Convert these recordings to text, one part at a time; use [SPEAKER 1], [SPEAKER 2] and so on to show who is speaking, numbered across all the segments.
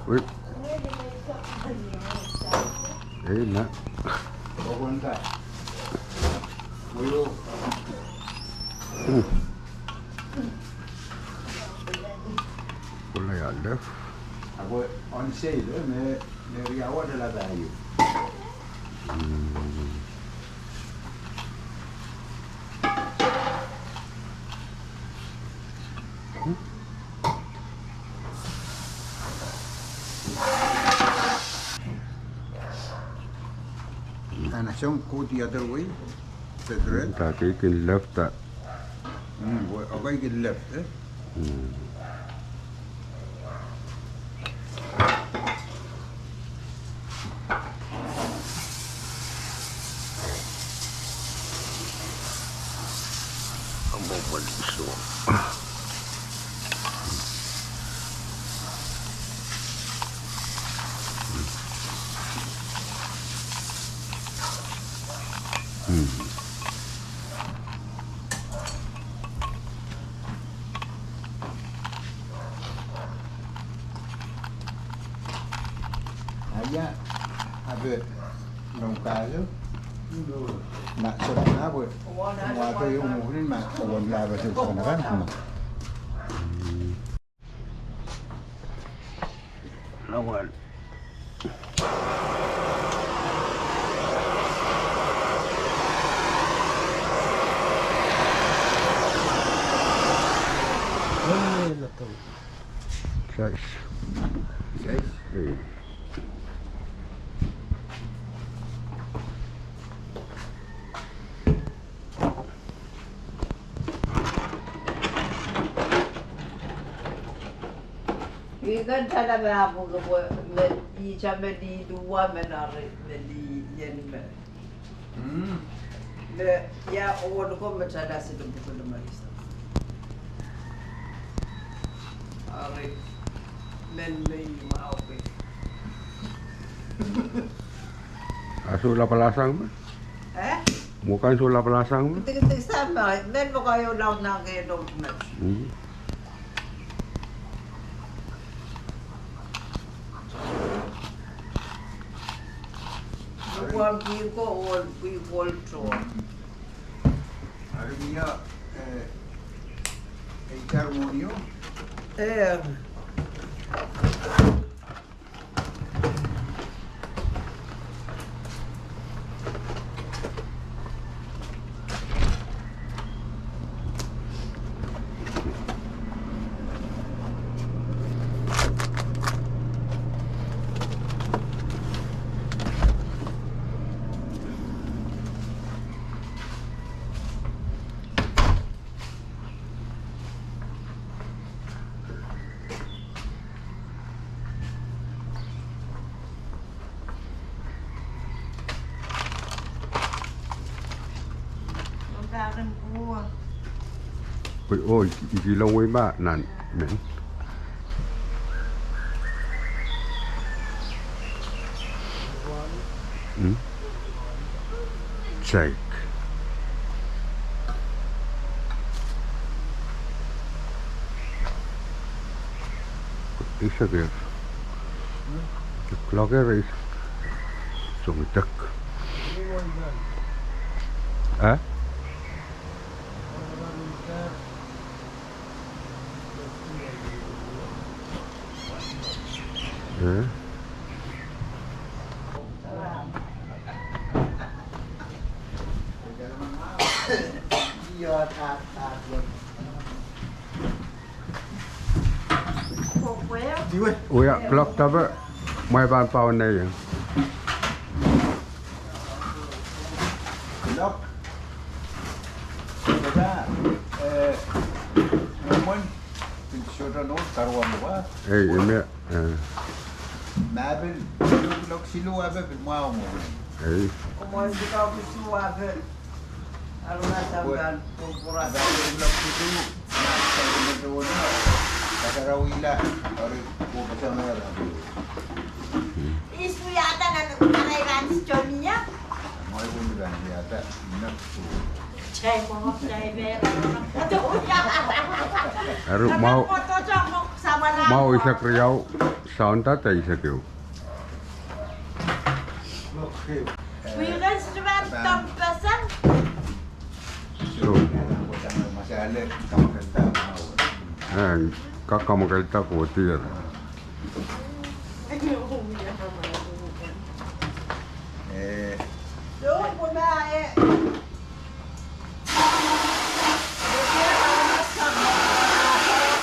[SPEAKER 1] Uy. Ayun na. Wala yada.
[SPEAKER 2] Ako on sale med riawa della value. Some go the other way. The thread.
[SPEAKER 1] Ta taking left ta.
[SPEAKER 2] Okay, get left. Eh?
[SPEAKER 1] Amo maliso.
[SPEAKER 2] Aja, habe nông cá chứ. Nak sebenarnya buat waktu yang mungkin mak kawan lah betul kan.
[SPEAKER 1] Lawan. Guys.
[SPEAKER 2] Guys.
[SPEAKER 1] Hey.
[SPEAKER 3] Ikan cara berapa ke di sampai di dua menarik di yang ya orang kau mencari sedang bukan manis. Ari men mau ke.
[SPEAKER 1] Sula palasang ba? Mukhang sula palasang ba?
[SPEAKER 3] Kita sama, men mo kayo lang na kayo dong match. Bukan pico or pico tro.
[SPEAKER 2] Hari ni ya, harmonio.
[SPEAKER 1] Oh, ikilong way ba nan men? Check. Isa kaya. Clocker is sumitak. Ah? Oh ya, clock tapi mai ban pau này yang.
[SPEAKER 2] Clock. Kita, namun sudah not karuan apa?
[SPEAKER 1] Ini.
[SPEAKER 2] Mabel, clock silu apa bermau mau.
[SPEAKER 3] Umur kita bisu apa? Aluna sambil pura.
[SPEAKER 2] Ada clock situ, nak sambil berdoa. Kakarawila, hari bukan sama lah.
[SPEAKER 3] Isu yata na nagkakailan si Johnny-nya?
[SPEAKER 2] Mau pun juga yata, nak tu.
[SPEAKER 3] Chay mo, chay vera.
[SPEAKER 1] Harus mau isa kriyaw sound tata isa kriyaw.
[SPEAKER 3] Kuya cuma tampasan.
[SPEAKER 1] So,
[SPEAKER 2] masalah kamu kata mau.
[SPEAKER 1] Kakak magalta ko tiyan.
[SPEAKER 3] Doon po na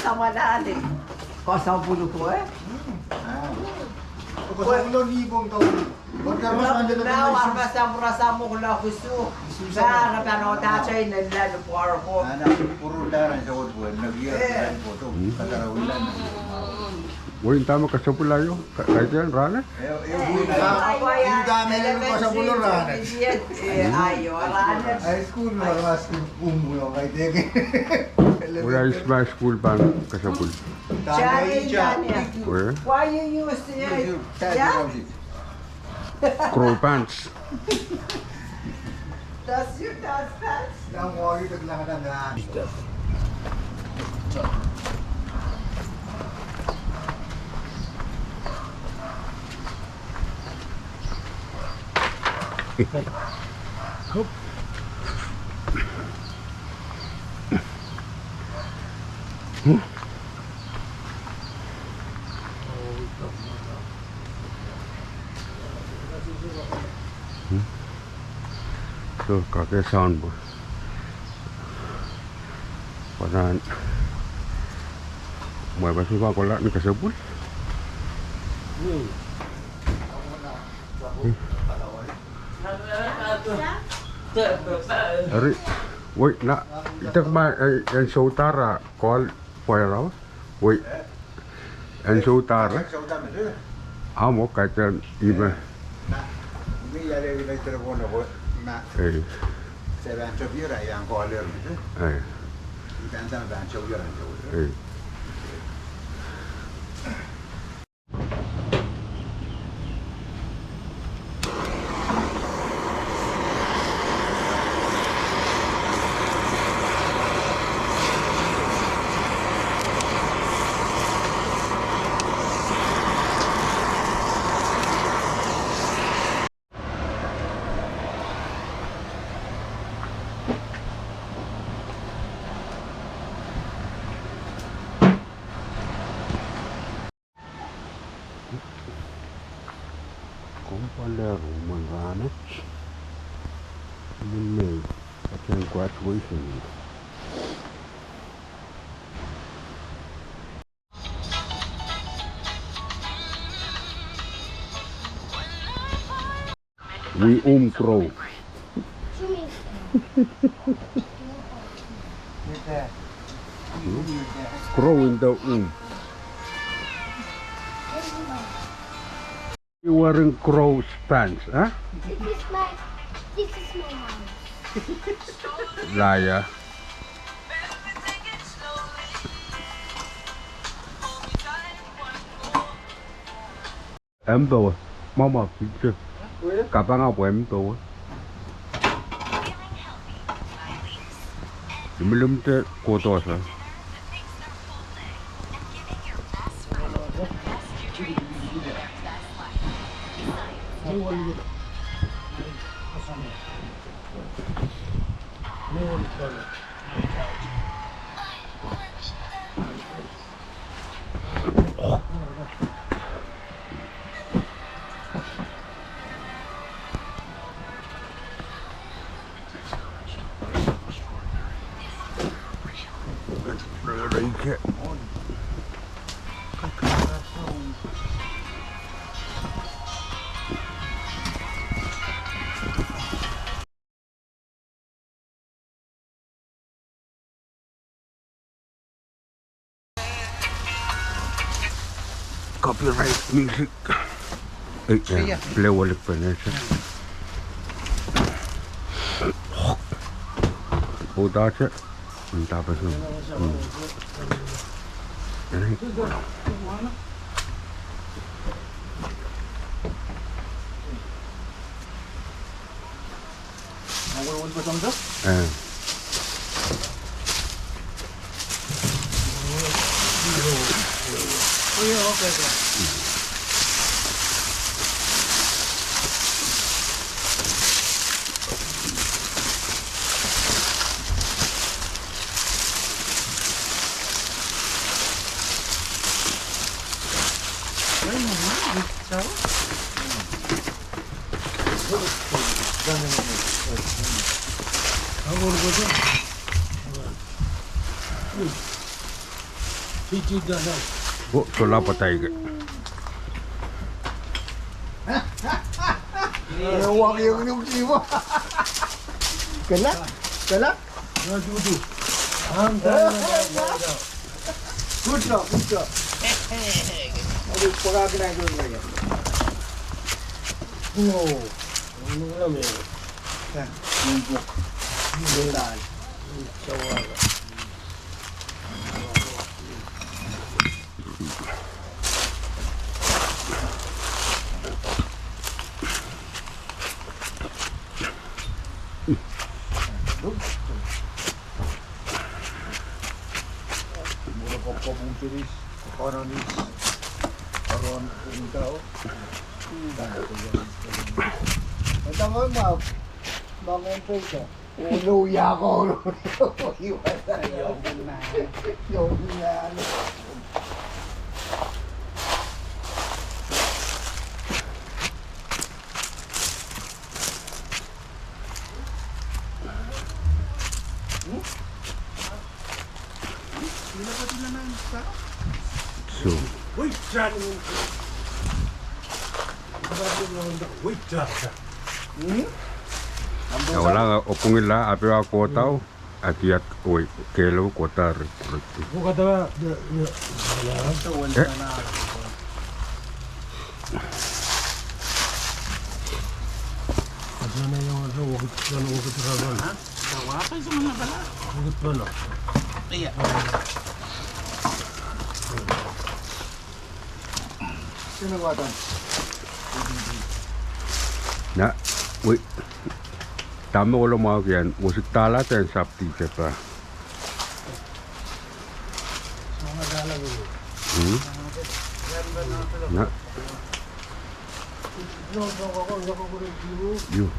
[SPEAKER 3] sama dali. Kau 10 ko
[SPEAKER 2] Kung 10,000 taon,
[SPEAKER 3] Now armasam rasamu kula husu. Nah, kapano tachay nila no porko.
[SPEAKER 2] Anak puro daran sa utbuan, nagyan po ito, katarawilan.
[SPEAKER 1] Uy, tama kesepwil ayo. Kahit yan, rana.
[SPEAKER 2] Yung dami na ko sa buluran.
[SPEAKER 3] Ayo, rana.
[SPEAKER 2] High school, mas umulo kay Teke.
[SPEAKER 1] Wala is my school pan kesepwil. Where?
[SPEAKER 3] Why you use it? Yeah?
[SPEAKER 1] Crow pants.
[SPEAKER 3] Does you does that?
[SPEAKER 2] Ang wagi taglakadan na.
[SPEAKER 1] Hop. So, kakek sound bu. Padahal mau apa sih pak kolak ni kesepwil? Ari, woi nak kita kemarin yang sautara call poyarau, woi yang sautara, amo kaitan iba.
[SPEAKER 2] Ini ada yang telepon aku.
[SPEAKER 1] Eh,
[SPEAKER 2] Saya bantu biar yang caller gitu. Kita antara bantu biar
[SPEAKER 1] eh. Compare Manganich in May attend graduation. We crow. Crow in the You wearing crow's pants, huh?
[SPEAKER 4] This is my house.
[SPEAKER 1] Liar. Em đồ, mama chưa? Kapan apa em đồ? Belum te kotor sah. Copyright music. Play walik pa na siya. Udah siya. Entah apa sih. Oh, sola patay ka.
[SPEAKER 2] Huwag yung siwa. Galak? Galak? Good job, good job. Aduh, pagkakin na doon lagi.
[SPEAKER 5] Oo. Ano alam yan?
[SPEAKER 2] Yung book. Yung daan.
[SPEAKER 5] Sawaga.
[SPEAKER 2] Mula ko po mong turis. Economies. Karoon kong tao. Ito mo, ma'am. Mga pesa. Uluya ko. Iwan na. Yung na.
[SPEAKER 1] So,
[SPEAKER 5] Wait, John. Wait, John.
[SPEAKER 1] wala nga opungila api ako tao atiat oi kelo kotar.
[SPEAKER 5] Buka tawa. Ano na yung ano, wakit ka na wakit ka ba? Ha? Wakit sa mga bala. Wakit ba na? Iya.
[SPEAKER 2] Sino ba ito?
[SPEAKER 1] Na, oi. Tama ko lumaw yan. Musik tala tayo sa aptite pa. Na. Yo. Oh.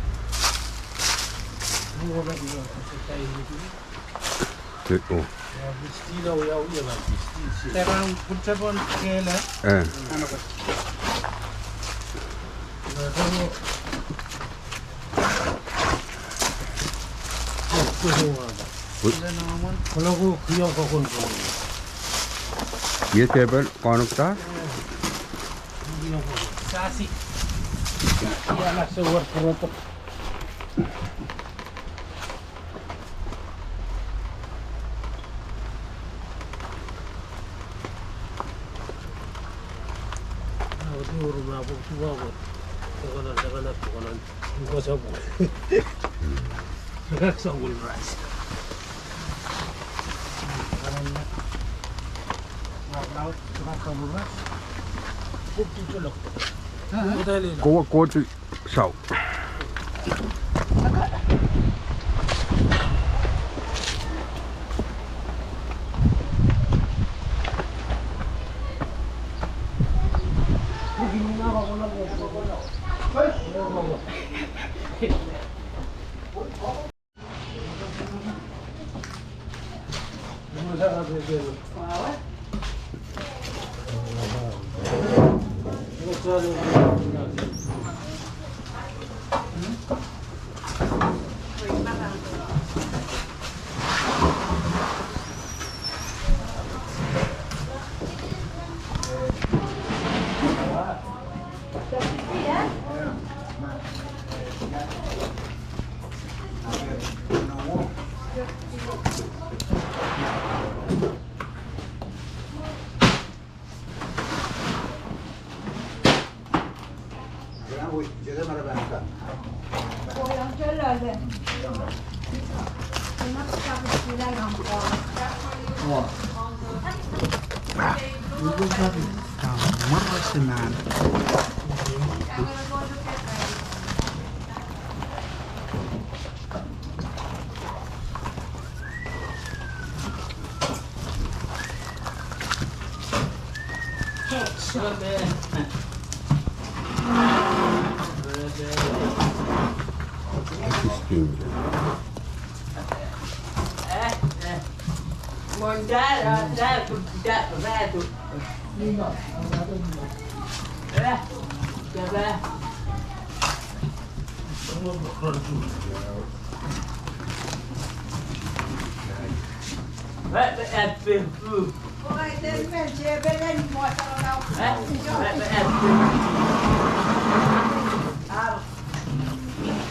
[SPEAKER 5] Terang punca pun kela. Ano ba? Kalau aku kaya kau kon.
[SPEAKER 1] ये table कौन का?
[SPEAKER 5] Sasi. Iya lah sewar kerotok. Aku rumah aku tua aku. Jangan aku sabu. Agak sabul ras. Laut cuma sabul ras. Bukti colok.
[SPEAKER 1] Cô chị sầu.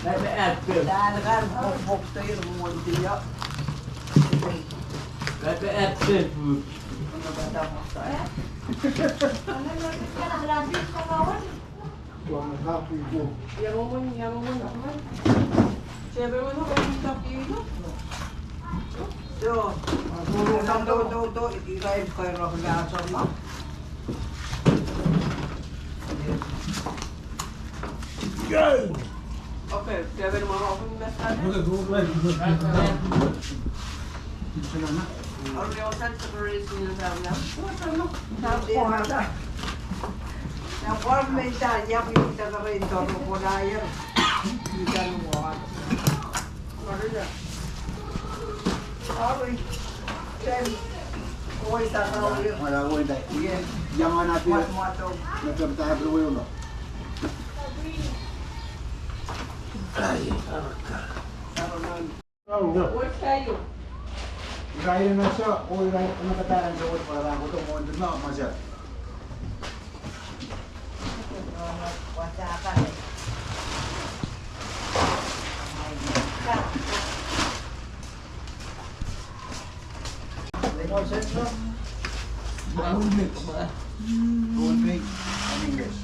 [SPEAKER 5] Maybe äppel.
[SPEAKER 3] Täällä kan pokta irmuunti ja
[SPEAKER 5] Maybe äppel.
[SPEAKER 2] Tuolla kaappiin.
[SPEAKER 3] Joo. Tuo, ikai kairahulaa sama. Okei, kävin mä rohun mestään. Oli jo sensory siinä täällä. Täällä ja valmiita ja mitä rintoon voidaan ja mitä nuo. Oli sen voita oli.
[SPEAKER 2] Wala voita. Jangan natin. Nagkabitahan ko yun.
[SPEAKER 3] What's kayo?
[SPEAKER 2] Raya na siya. O raya na kataran sa wala para ako tumundo na masya.
[SPEAKER 3] Wasakan.
[SPEAKER 2] Bawon mix. Bawon mix and English.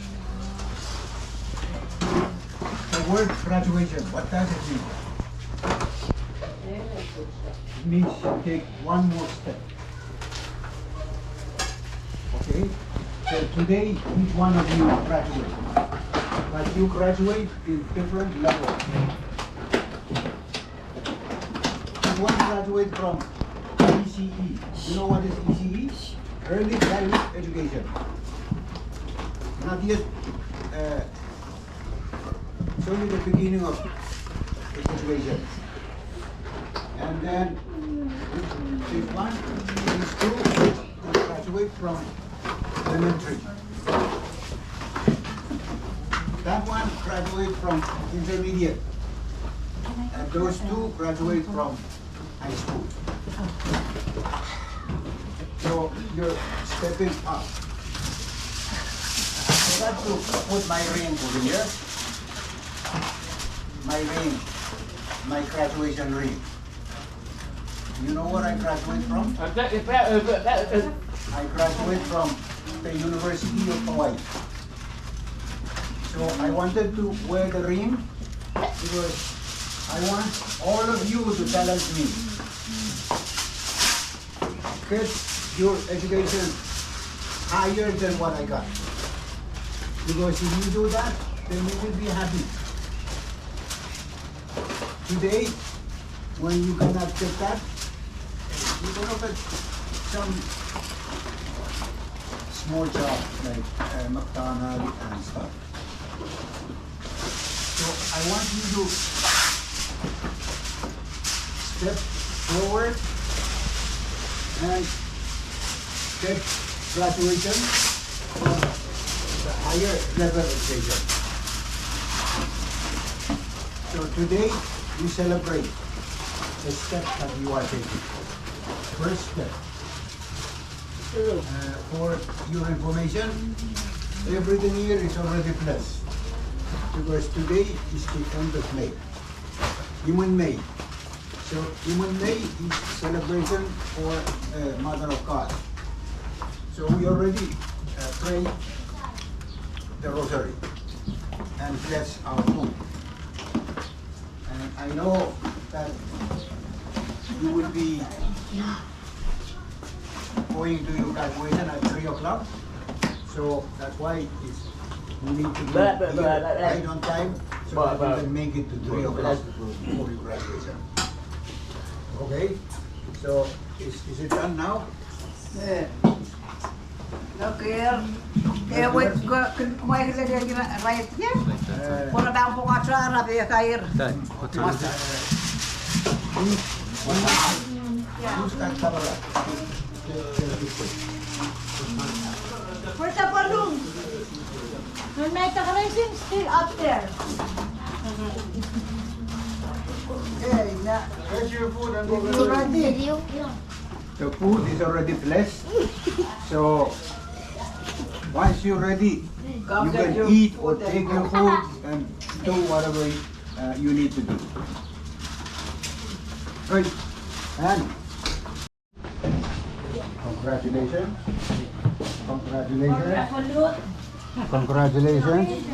[SPEAKER 2] The word graduation, what does it mean? It means you take one more step. Okay? So today, each one of you graduate. But you graduate in different levels. One graduate from ECE. You know what is ECE? Early Childhood Education. Not yet. It's only the beginning of the education. And then this one, these two will graduate from elementary. That one graduate from intermediate. And those two graduate from high school. So you're stepping up. I got to put my ring over here. My ring, my graduation ring. You know where I graduate from? I graduate from the University of Hawaii. So I wanted to wear the ring because I want all of you to challenge me. Get your education higher than what I got. Because if you do that, then you will be happy. Today, when you cannot get that, you can open some small job like McDonald's and stuff. So I want you to step forward and get graduation from the higher level education. So today we celebrate the step that you are taking. First step. For your information, everything here is already blessed. Because today is the end of May. Human May. So Human May is celebration for Mother of God. So we already pray the rosary and bless our food. And I know that you will be going to your graduation at 3 o'clock. So that's why you need to be here right on time so that you can make it to 3 o'clock for your graduation. Okay? So is it done now?
[SPEAKER 3] Okay. Wait, kung right here. Wala ba ang pungatsara, biya kair.
[SPEAKER 2] Who's that cover?
[SPEAKER 3] Where's the balloon? The decoration still up there. Okay, now.
[SPEAKER 2] Where's your food and go
[SPEAKER 3] You ready?
[SPEAKER 2] The food is already blessed. So once you're ready, you can eat or take your food and do whatever you need to do. Right. And congratulations. Congratulations. Congratulations.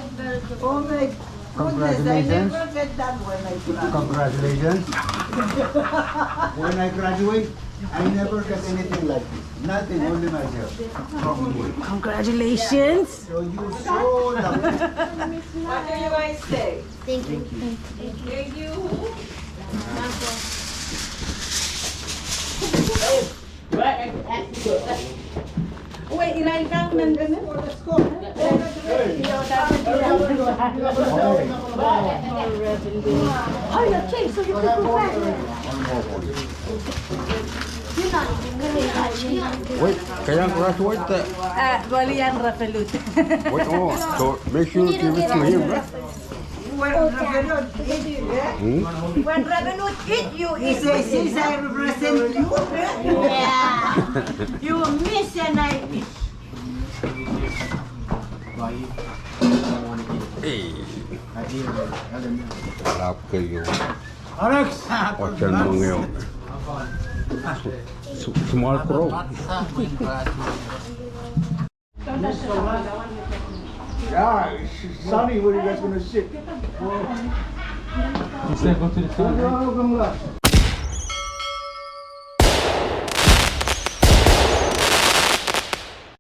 [SPEAKER 3] Oh my goodness, I
[SPEAKER 2] Congratulations.
[SPEAKER 3] never get that when I graduate.
[SPEAKER 2] Congratulations. When I graduate, I never get anything like this. Nothing, only myself. From you.
[SPEAKER 6] Congratulations.
[SPEAKER 2] So you so lucky.
[SPEAKER 3] What do you guys say?
[SPEAKER 4] Thank you.
[SPEAKER 3] Thank you.
[SPEAKER 6] Uy, ilain kang nandun eh. Oh, you changed, so you can go back.
[SPEAKER 4] You're not even gonna
[SPEAKER 1] Wait, kaya ang graduate
[SPEAKER 6] Bali yan, Rafalut.
[SPEAKER 1] wait, oh, so make sure you give it to him, right?
[SPEAKER 3] When Reverend eat you, eh?
[SPEAKER 6] When Rafalut eat, you
[SPEAKER 3] He
[SPEAKER 6] eat.
[SPEAKER 3] says, since I represent you, eh?
[SPEAKER 6] Yeah. You miss and I miss.
[SPEAKER 1] Hey, harap kayo.
[SPEAKER 2] Alex!
[SPEAKER 1] O dyan mo ngayon. Small crow.
[SPEAKER 2] Yeah, it's sunny. Where you guys gonna sit?
[SPEAKER 5] You said go to the sun.
[SPEAKER 2] Come last.